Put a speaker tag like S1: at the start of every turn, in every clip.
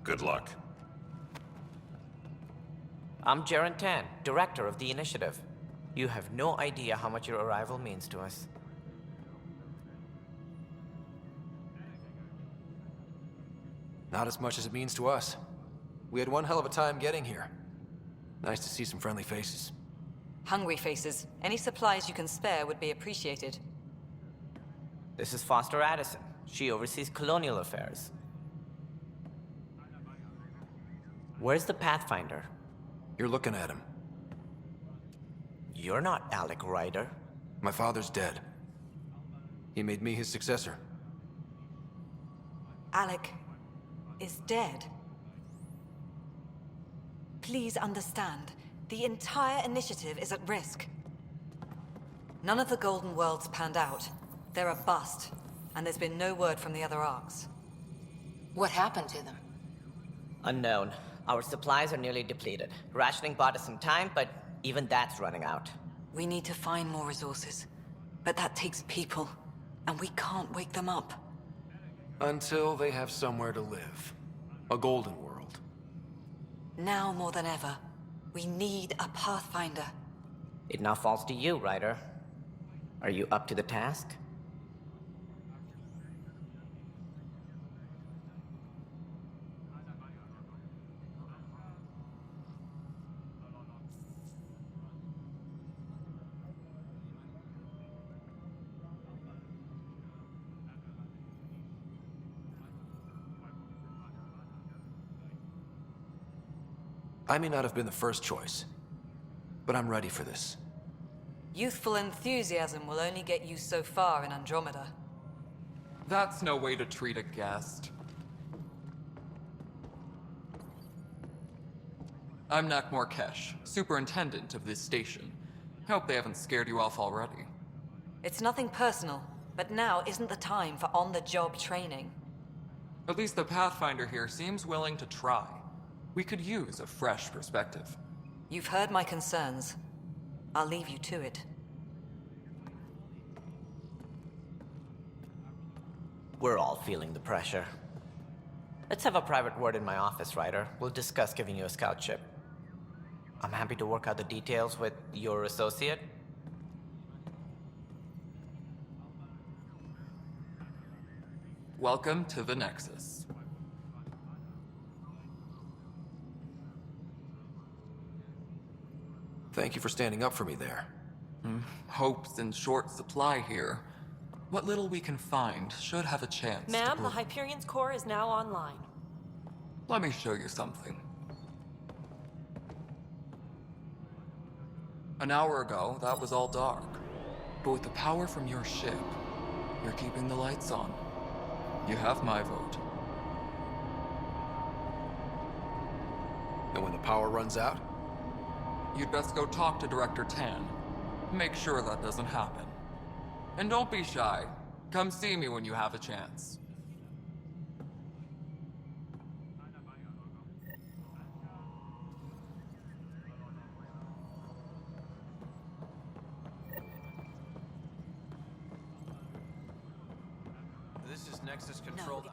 S1: Good luck.
S2: I'm Jaren Tan, director of the initiative. You have no idea how much your arrival means to us.
S3: Not as much as it means to us. We had one hell of a time getting here. Nice to see some friendly faces.
S4: Hungry faces. Any supplies you can spare would be appreciated.
S2: This is Foster Addison. She oversees colonial affairs. Where's the Pathfinder?
S3: You're looking at him.
S2: You're not Alec Ryder.
S3: My father's dead. He made me his successor.
S4: Alec is dead. Please understand, the entire initiative is at risk. None of the Golden Worlds panned out. They're a bust, and there's been no word from the other arcs.
S5: What happened to them?
S2: Unknown. Our supplies are nearly depleted. Rationing bought us some time, but even that's running out.
S4: We need to find more resources, but that takes people, and we can't wake them up.
S3: Until they have somewhere to live. A golden world.
S4: Now more than ever, we need a Pathfinder.
S2: It now falls to you, Ryder. Are you up to the task?
S3: I may not have been the first choice, but I'm ready for this.
S4: Youthful enthusiasm will only get you so far in Andromeda.
S6: That's no way to treat a guest. I'm Nak Morkesh, superintendent of this station. Hope they haven't scared you off already.
S4: It's nothing personal, but now isn't the time for on-the-job training.
S6: At least the Pathfinder here seems willing to try. We could use a fresh perspective.
S4: You've heard my concerns. I'll leave you to it.
S2: We're all feeling the pressure. Let's have a private word in my office, Ryder. We'll discuss giving you a scout ship. I'm happy to work out the details with your associate.
S6: Welcome to the Nexus.
S3: Thank you for standing up for me there.
S6: Hope's in short supply here. What little we can find should have a chance to
S7: Ma'am, the
S6: bloom.
S7: Hyperion's core is now online.
S6: Let me show you something. An hour ago, that was all dark. But with the power from your ship, you're keeping the lights on. You have my vote.
S3: And when the power runs out?
S6: You'd best go talk to Director Tan. Make sure that doesn't happen. And don't be shy. Come see me when you have a chance.
S3: This is Nexus Control.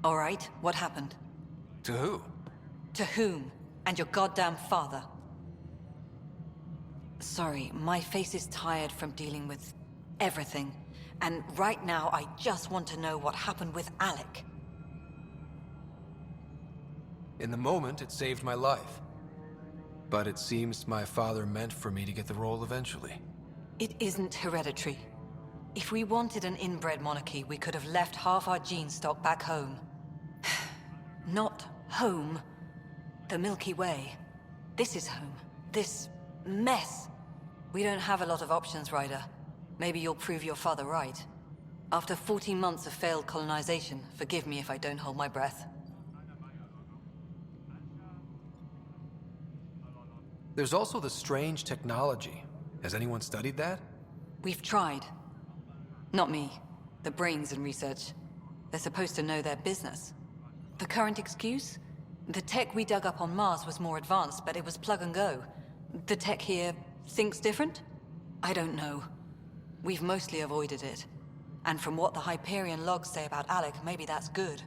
S4: All right, what happened?
S3: To who?
S4: To whom? And your goddamn father. Sorry, my face is tired from dealing with everything. And right now, I just want to know what happened with Alec.
S3: In the moment, it saved my life. But it seems my father meant for me to get the role eventually.
S4: It isn't hereditary. If we wanted an inbred monarchy, we could have left half our gene stock back home. Not home. The Milky Way. This is home. This mess. We don't have a lot of options, Ryder. Maybe you'll prove your father right. After 14 months of failed colonization, forgive me if I don't hold my breath.
S3: There's also the strange technology. Has anyone studied that?
S4: We've tried. Not me. The brains in research. They're supposed to know their business. The current excuse? The tech we dug up on Mars was more advanced, but it was plug and go. The tech here thinks different? I don't know. We've mostly avoided it. And from what the Hyperion logs say about Alec, maybe that's good.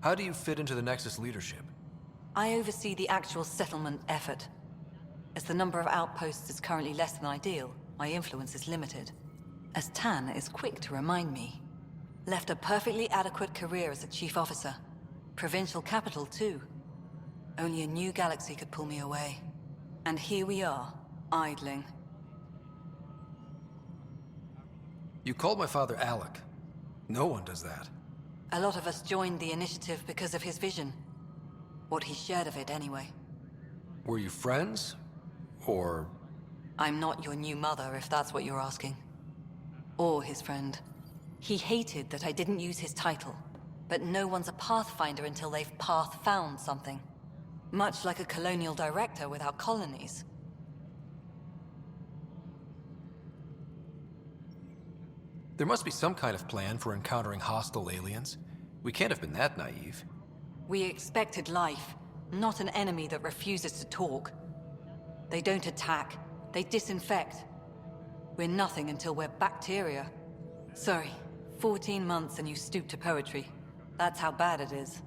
S3: How do you fit into the Nexus leadership?
S4: I oversee the actual settlement effort. As the number of outposts is currently less than ideal, my influence is limited. As Tan is quick to remind me. Left a perfectly adequate career as a chief officer. Provincial capital, too. Only a new galaxy could pull me away. And here we are, idling.
S3: You called my father Alec. No one does that.
S4: A lot of us joined the initiative because of his vision. What he shared of it, anyway.
S3: Were you friends? Or...
S4: I'm not your new mother, if that's what you're asking. Or his friend. He hated that I didn't use his title. But no one's a Pathfinder until they've path-found something. Much like a colonial director without colonies.
S3: There must be some kind of plan for encountering hostile aliens. We can't have been that naive.
S4: We expected life, not an enemy that refuses to talk. They don't attack, they disinfect. We're nothing until we're bacteria. Sorry, 14 months and you stoop to poetry. That's how bad it is.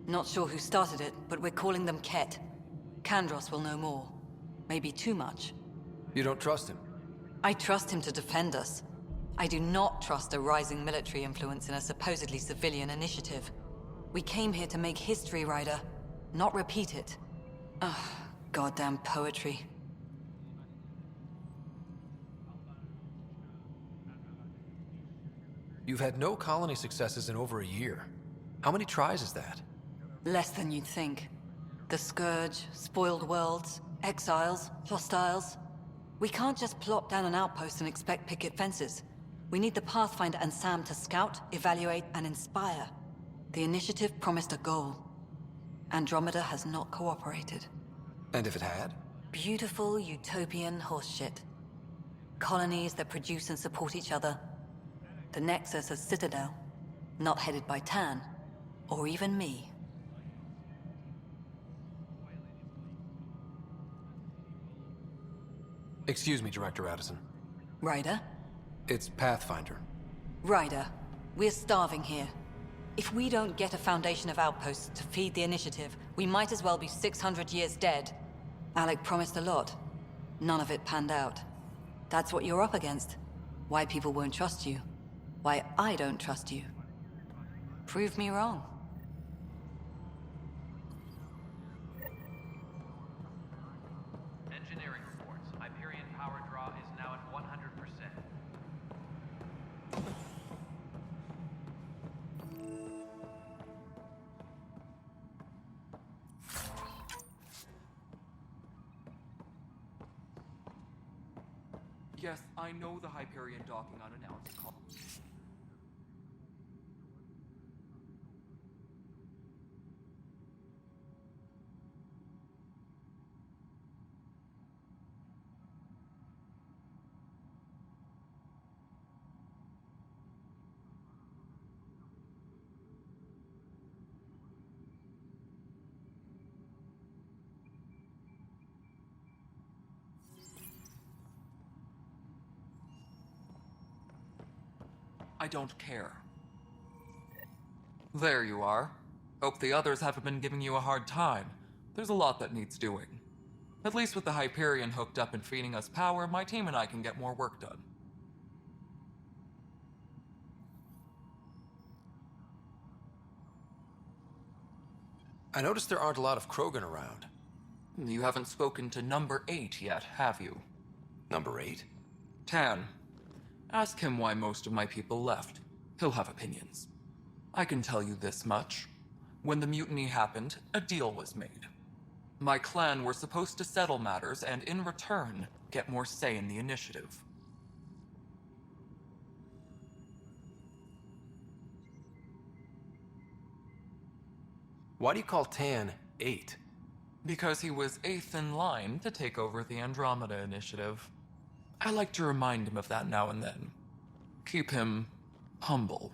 S4: Not sure who started it, but we're calling them Ket. Kandros will know more. Maybe too much.
S3: You don't trust him?
S4: I trust him to defend us. I do not trust a rising military influence in a supposedly civilian initiative. We came here to make history, Ryder, not repeat it. Ugh, goddamn poetry.
S3: You've had no colony successes in over a year. How many tries is that?
S4: Less than you'd think. The Scourge, spoiled worlds, exiles, hostiles. We can't just plop down an outpost and expect picket fences. We need the Pathfinder and Sam to scout, evaluate, and inspire. The initiative promised a goal. Andromeda has not cooperated.
S3: And if it had?
S4: Beautiful utopian horseshit. Colonies that produce and support each other. The Nexus a citadel, not headed by Tan, or even me.
S3: Excuse me, Director Addison.
S4: Ryder?
S3: It's Pathfinder.
S4: Ryder, we're starving here. If we don't get a foundation of outposts to feed the initiative, we might as well be 600 years dead. Alec promised a lot. None of it panned out. That's what you're up against. Why people won't trust you. Why I don't trust you. Prove me wrong.
S1: Engineering reports. Hyperion power draw is now at 100%.
S6: Yes, I know the Hyperion docking unannounced call. I don't care. There you are. Hope the others haven't been giving you a hard time. There's a lot that needs doing. At least with the Hyperion hooked up and feeding us power, my team and I can get more work done.
S3: I noticed there aren't a lot of Krogan around.
S6: You haven't spoken to number 8 yet, have you?
S3: Number 8?
S6: Tan. Ask him why most of my people left. He'll have opinions. I can tell you this much. When the mutiny happened, a deal was made. My clan were supposed to settle matters and, in return, get more say in the initiative.
S3: Why do you call Tan 8?
S6: Because he was 8th in line to take over the Andromeda Initiative. I like to remind him of that now and then. Keep him humble.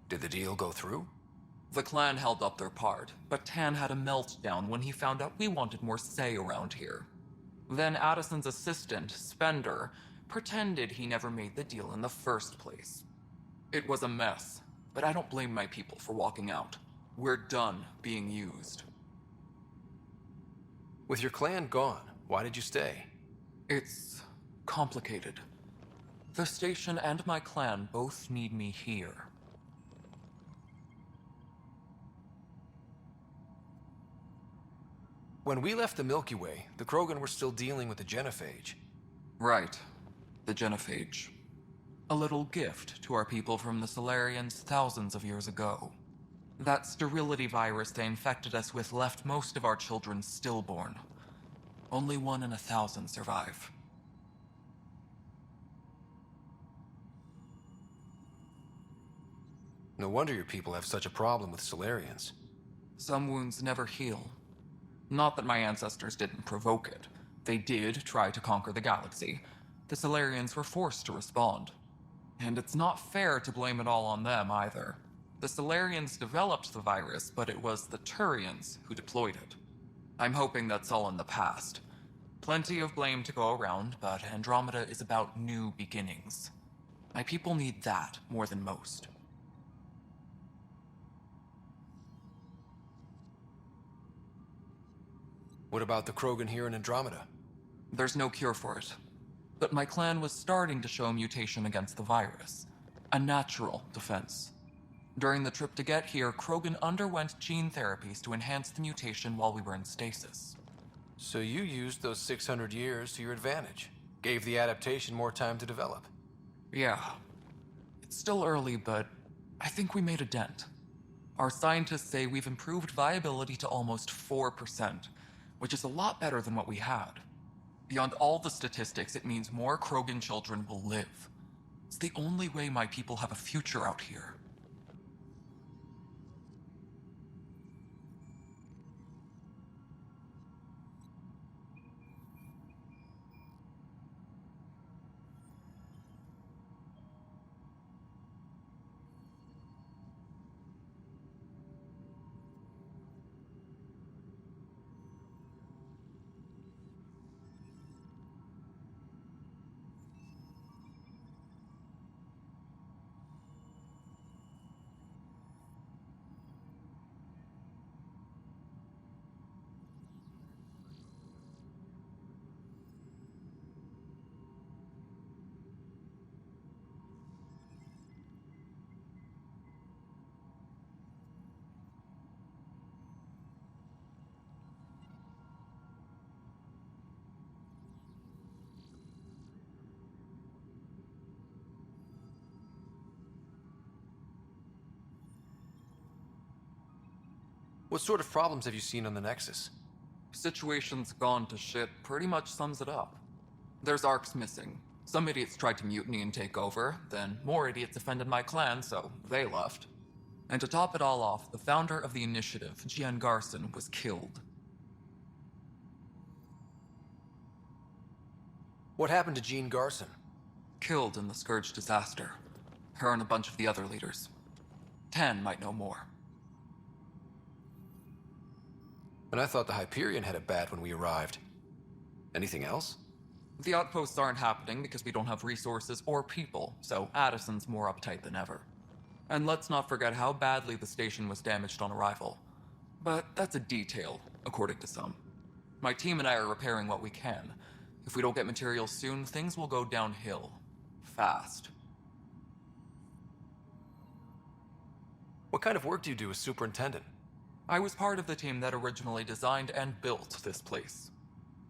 S3: Did the deal go through?
S6: The clan held up their part, but Tan had a meltdown when he found out we wanted more say around here. Then Addison's assistant, Spender, pretended he never made the deal in the first place. It was a mess, but I don't blame my people for walking out. We're done being used.
S3: With your clan gone, why did you stay?
S6: It's complicated. The station and my clan both need me here.
S3: When we left the Milky Way, the Krogan were still dealing with the Genophage.
S6: Right. The Genophage. A little gift to our people from the Solarians thousands of years ago. That sterility virus they infected us with left most of our children stillborn. Only 1 in 1,000 survive.
S3: No wonder your people have such a problem with Solarians.
S6: Some wounds never heal. Not that my ancestors didn't provoke it. They did try to conquer the galaxy. The Solarians were forced to respond. And it's not fair to blame it all on them either. The Solarians developed the virus, but it was the Turians who deployed it. I'm hoping that's all in the past. Plenty of blame to go around, but Andromeda is about new beginnings. My people need that more than most.
S3: What about the Krogan here in Andromeda?
S6: There's no cure for it. But my clan was starting to show a mutation against the virus. A natural defense. During the trip to get here, Krogan underwent gene therapies to enhance the mutation while we were in stasis.
S3: So you used those 600 years to your advantage. Gave the adaptation more time to develop.
S6: Yeah. It's still early, but I think we made a dent. Our scientists say we've improved viability to almost 4%, which is a lot better than what we had. Beyond all the statistics, it means more Krogan children will live. It's the only way my people have a future out here.
S3: What sort of problems have you seen on the Nexus?
S6: Situation's gone to shit pretty much sums it up. There's Arcs missing. Some idiots tried to mutiny and take over, then more idiots offended my clan, so they left. And to top it all off, the founder of the initiative, Jian Garson, was killed.
S3: What happened to Jean Garson?
S6: Killed in the Scourge disaster. Her and a bunch of the other leaders. Tan might know more.
S3: And I thought the Hyperion had it bad when we arrived. Anything else?
S6: The outposts aren't happening because we don't have resources or people, so Addison's more uptight than ever. And let's not forget how badly the station was damaged on arrival. But that's a detail, according to some. My team and I are repairing what we can. If we don't get materials soon, things will go downhill. Fast.
S3: What kind of work do you do as superintendent?
S6: I was part of the team that originally designed and built this place.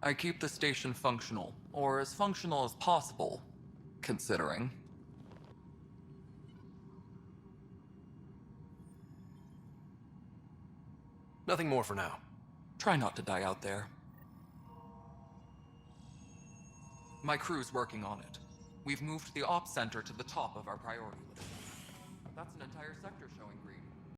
S6: I keep the station functional, or as functional as possible, considering.
S3: Nothing more for now.
S6: Try not to die out there. My crew's working on it. We've moved the ops center to the top of our priority list. That's an entire sector showing green.